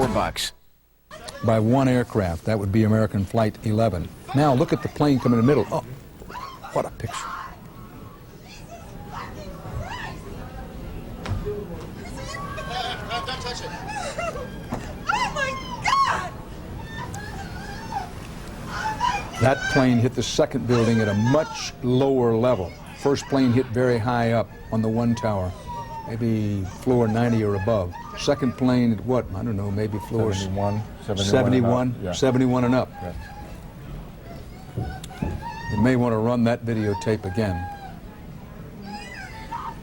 $4. By one aircraft. That would be American Flight 11. Now look at the plane coming in the middle. Oh, what a picture. Don't touch it. Oh my God! That plane hit the second building at a much lower level. First plane hit very high up on the one tower, maybe floor 90 or above. Second plane at what? I don't know, maybe floor 71 and up. Yeah. You may want to run that videotape again.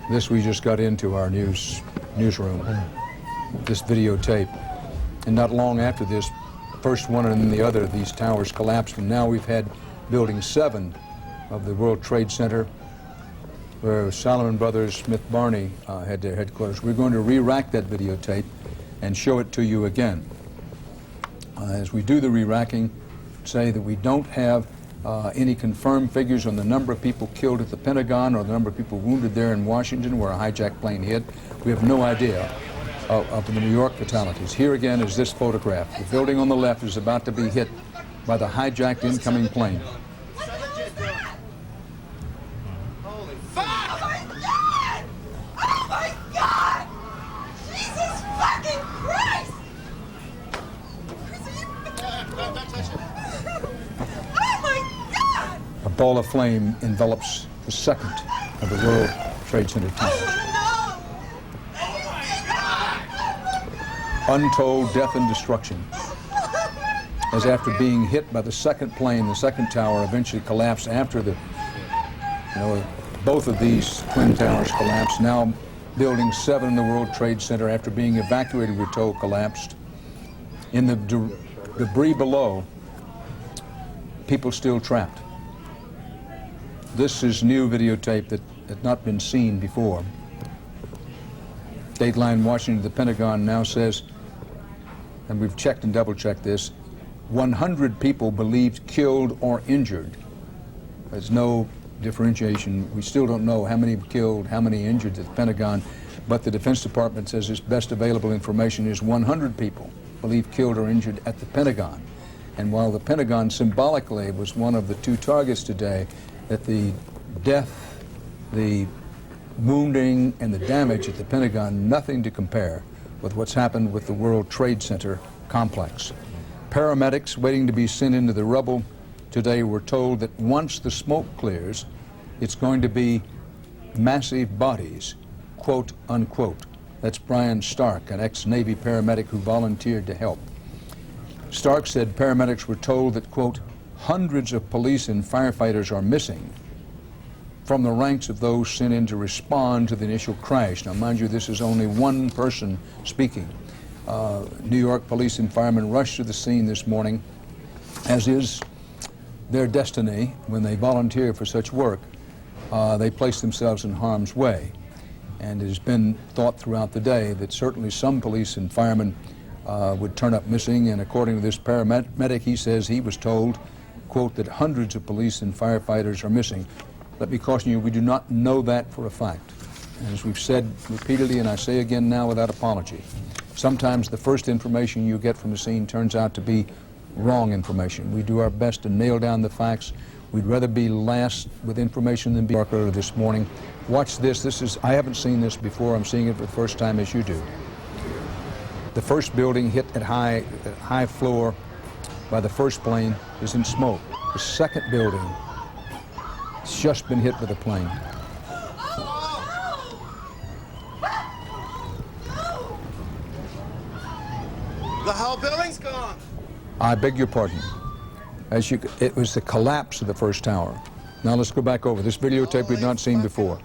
This we just got into our newsroom. This videotape. And not long after this, first one and then the other of these towers collapsed, and now we've had Building 7 of the World Trade Center, where Salomon Brothers Smith Barney had their headquarters. We're going to re-rack that videotape and show it to you again. As we do the re-racking, say that we don't have any confirmed figures on the number of people killed at the Pentagon or the number of people wounded there in Washington where a hijacked plane hit. We have no idea of the New York fatalities. Here again is this photograph. The building on the left is about to be hit by the hijacked incoming plane. Holy fuck! Oh my God! Oh my God! Jesus fucking Christ! Don't touch it. Oh my God! A ball of flame envelops the second of the World Trade Center towers. Oh Untold death and destruction. As after being hit by the second plane, the second tower eventually collapsed after both of these twin towers collapsed. Now Building 7 in the World Trade Center, after being evacuated, we're told, collapsed. In the debris below, people still trapped. This is new videotape that had not been seen before. Dateline Washington, the Pentagon now says, and we've checked and double-checked this, 100 people believed killed or injured. There's no differentiation. We still don't know how many killed, how many injured at the Pentagon, but the Defense Department says its best available information is 100 people believed killed or injured at the Pentagon. And while the Pentagon symbolically was one of the two targets today, that the death, the wounding, and the damage at the Pentagon, nothing to compare with what's happened with the World Trade Center complex. Paramedics waiting to be sent into the rubble today were told that once the smoke clears, it's going to be massive bodies, quote unquote. That's Brian Stark, an ex-Navy paramedic who volunteered to help. Stark said paramedics were told that, quote, hundreds of police and firefighters are missing from the ranks of those sent in to respond to the initial crash. Now, mind you, this is only one person speaking. New York police and firemen rushed to the scene this morning, as is their destiny when they volunteer for such work. They place themselves in harm's way. And it has been thought throughout the day that certainly some police and firemen would turn up missing, and according to this paramedic, he says he was told, quote, that hundreds of police and firefighters are missing. Let me caution you, we do not know that for a fact. And as we've said repeatedly, and I say again now without apology, sometimes the first information you get from the scene turns out to be wrong information. We do our best to nail down the facts. We'd rather be last with information than be darker this morning. Watch this. I haven't seen this before. I'm seeing it for the first time as you do. The first building hit at high floor by the first plane is in smoke. The second building has just been hit with a plane. The whole building's gone. I beg your pardon. It was the collapse of the first tower. Now let's go back over this videotape we've not seen before.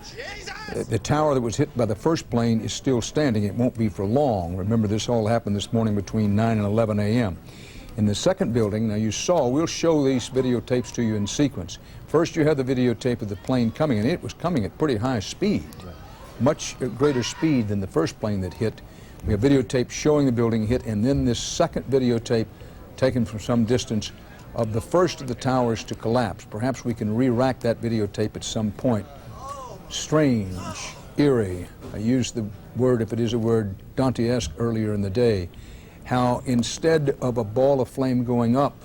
The tower that was hit by the first plane is still standing. It won't be for long. Remember, this all happened this morning between 9 and 11 a.m. In the second building, now we'll show these videotapes to you in sequence. First, you have the videotape of the plane coming, and it was coming at pretty high speed, much greater speed than the first plane that hit. We have videotape showing the building hit, and then this second videotape taken from some distance of the first of the towers to collapse. Perhaps we can re-rack that videotape at some point. Strange, eerie. I used the word, if it is a word, Dantesque earlier in the day. how instead of a ball of flame going up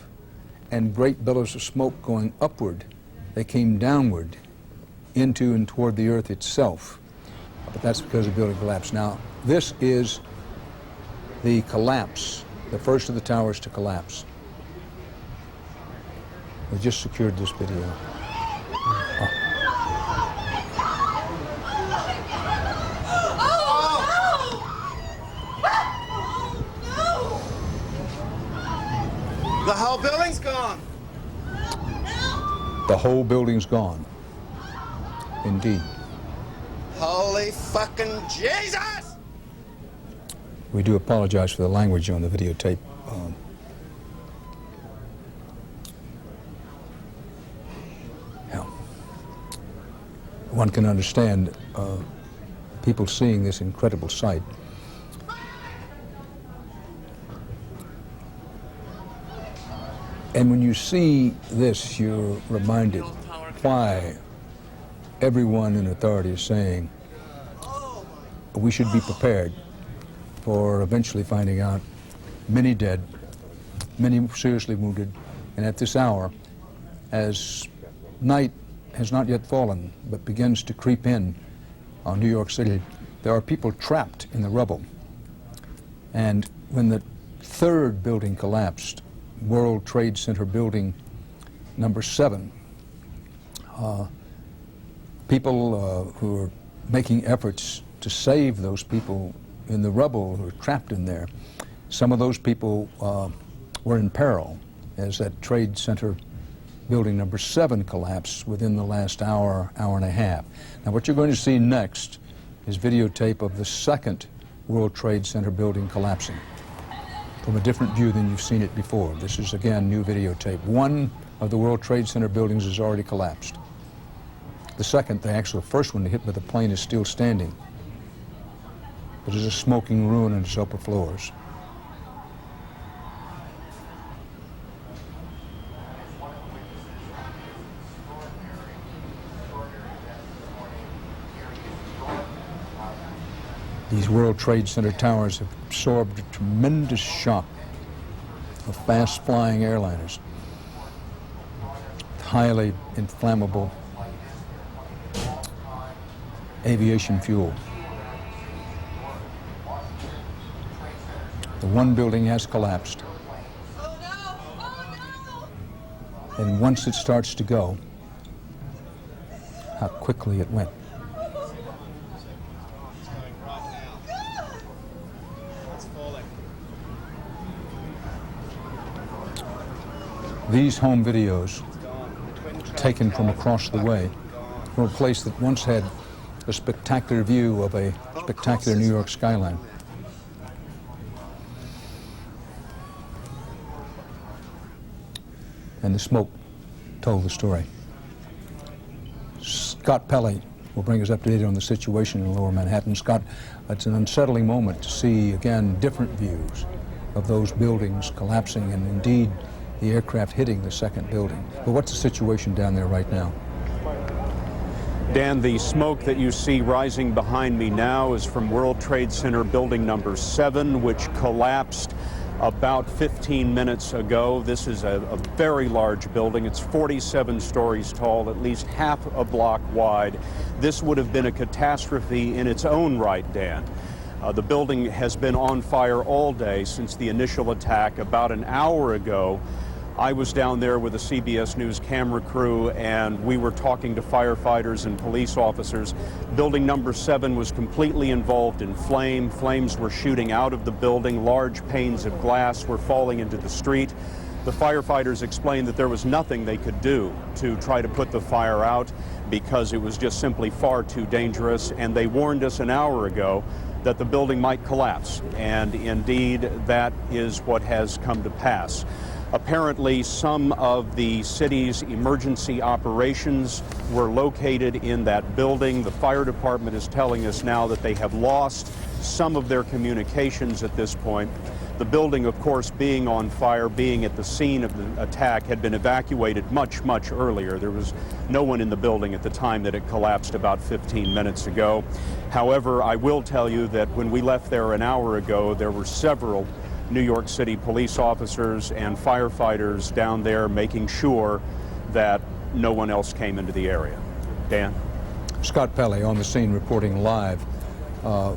and great billows of smoke going upward, they came downward into and toward the earth itself. But that's because the building collapsed. Now, this is the collapse, the first of the towers to collapse. We just secured this video. The whole building's gone. The whole building's gone. Indeed. Holy fucking Jesus! We do apologize for the language on the videotape. Yeah. One can understand people seeing this incredible sight. And when you see this, you're reminded why everyone in authority is saying we should be prepared for eventually finding out many dead, many seriously wounded, and at this hour, as night has not yet fallen but begins to creep in on New York City, there are people trapped in the rubble. And when the third building collapsed, World Trade Center building number 7, people who are making efforts to save those people in the rubble who are trapped in there, some of those people were in peril as that Trade Center building number 7 collapsed within the last hour, hour and a half. Now what you're going to see next is videotape of the second World Trade Center building collapsing from a different view than you've seen it before. This is, again, new videotape. One of the World Trade Center buildings has already collapsed. The second, the actual first one hit by the plane, is still standing. It is a smoking ruin in its upper floors. These World Trade Center towers have absorbed a tremendous shock of fast-flying airliners, highly inflammable aviation fuel. The one building has collapsed. And once it starts to go, how quickly it went. These home videos, taken from across the way, from a place that once had a spectacular view of a spectacular New York skyline. And the smoke told the story. Scott Pelley will bring us up to date on the situation in Lower Manhattan. Scott, it's an unsettling moment to see, again, different views of those buildings collapsing and indeed the aircraft hitting the second building. But what's the situation down there right now? Dan, the smoke that you see rising behind me now is from World Trade Center building number 7, which collapsed about 15 minutes ago. This is a very large building. It's 47 stories tall, at least half a block wide. This would have been a catastrophe in its own right, Dan. The building has been on fire all day since the initial attack. About an hour ago, I was down there with a CBS News camera crew, and we were talking to firefighters and police officers. Building number 7 was completely involved in flame. Flames were shooting out of the building. Large panes of glass were falling into the street. The firefighters explained that there was nothing they could do to try to put the fire out because it was just simply far too dangerous, and they warned us an hour ago that the building might collapse, and indeed that is what has come to pass. Apparently, some of the city's emergency operations were located in that building. The fire department is telling us now that they have lost some of their communications at this point. The building, of course, being on fire, being at the scene of the attack, had been evacuated much, much earlier. There was no one in the building at the time that it collapsed about 15 minutes ago. However, I will tell you that when we left there an hour ago, there were several New York City police officers and firefighters down there making sure that no one else came into the area. Dan? Scott Pelley on the scene reporting live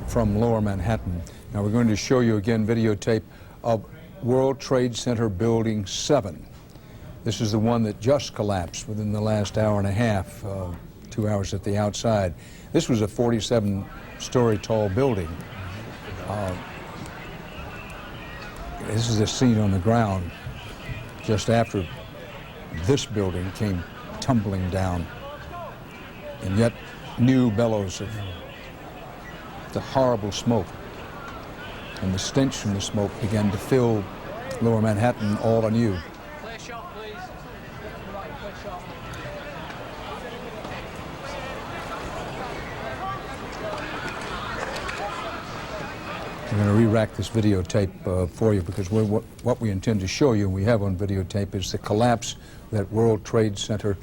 from Lower Manhattan. Now we're going to show you again videotape of World Trade Center Building 7. This is the one that just collapsed within the last hour and a half, 2 hours at the outside. This was a 47-story tall building. This is the scene on the ground just after this building came tumbling down. And yet new bellows of the horrible smoke and the stench from the smoke began to fill Lower Manhattan all anew. Clear shot, please. Right, clear shot. We're going to re-rack this videotape for you because what we intend to show you, and we have on videotape, is the collapse of that World Trade Center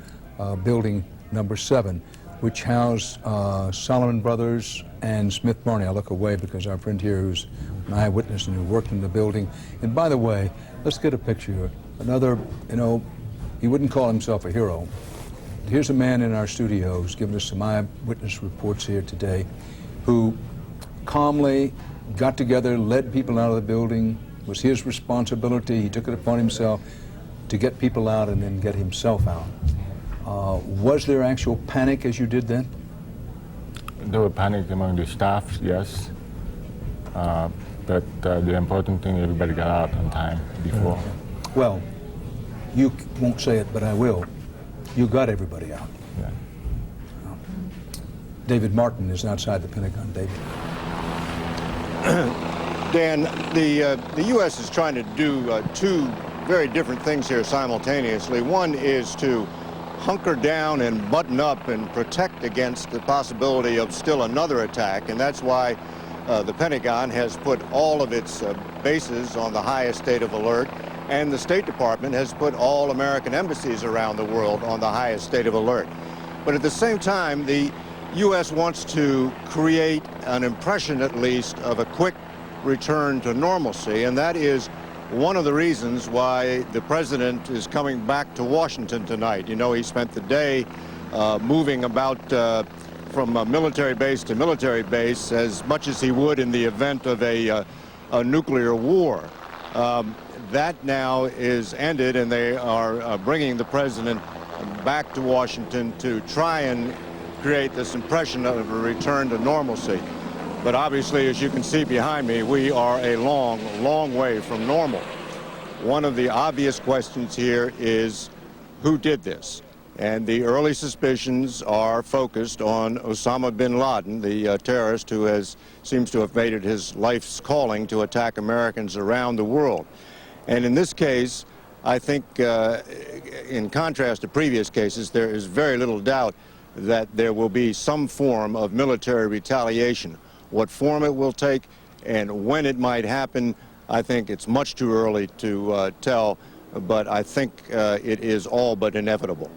building number 7, which housed Solomon Brothers and Smith Barney. I look away because our friend here, who's an eyewitness and who worked in the building. And by the way, let's get a picture. Another, you know, he wouldn't call himself a hero. Here's a man in our studio who's given us some eyewitness reports here today, who calmly got together, led people out of the building. It was his responsibility. He took it upon himself to get people out and then get himself out. Was there actual panic as you did that? There was panic among the staff, yes. But the important thing, everybody got out on time before. Well, you won't say it, but I will. You got everybody out. Yeah. David Martin is outside the Pentagon. David. Dan, the U.S. is trying to do two very different things here simultaneously. One is to hunker down and button up and protect against the possibility of still another attack, and that's why the Pentagon has put all of its bases on the highest state of alert, and the State Department has put all American embassies around the world on the highest state of alert. But at the same time, the U.S. wants to create an impression, at least, of a quick return to normalcy, and that is one of the reasons why the president is coming back to Washington tonight. You know, he spent the day moving about from military base to military base as much as he would in the event of a nuclear war. That now is ended, and they are bringing the president back to Washington to try and create this impression of a return to normalcy. But obviously, as you can see behind me, we are a long, long way from normal. One of the obvious questions here is, who did this? And the early suspicions are focused on Osama bin Laden, the terrorist who seems to have made it his life's calling to attack Americans around the world. And in this case, I think, in contrast to previous cases, there is very little doubt that there will be some form of military retaliation. What form it will take and when it might happen, I think it's much too early to tell, but I think it is all but inevitable.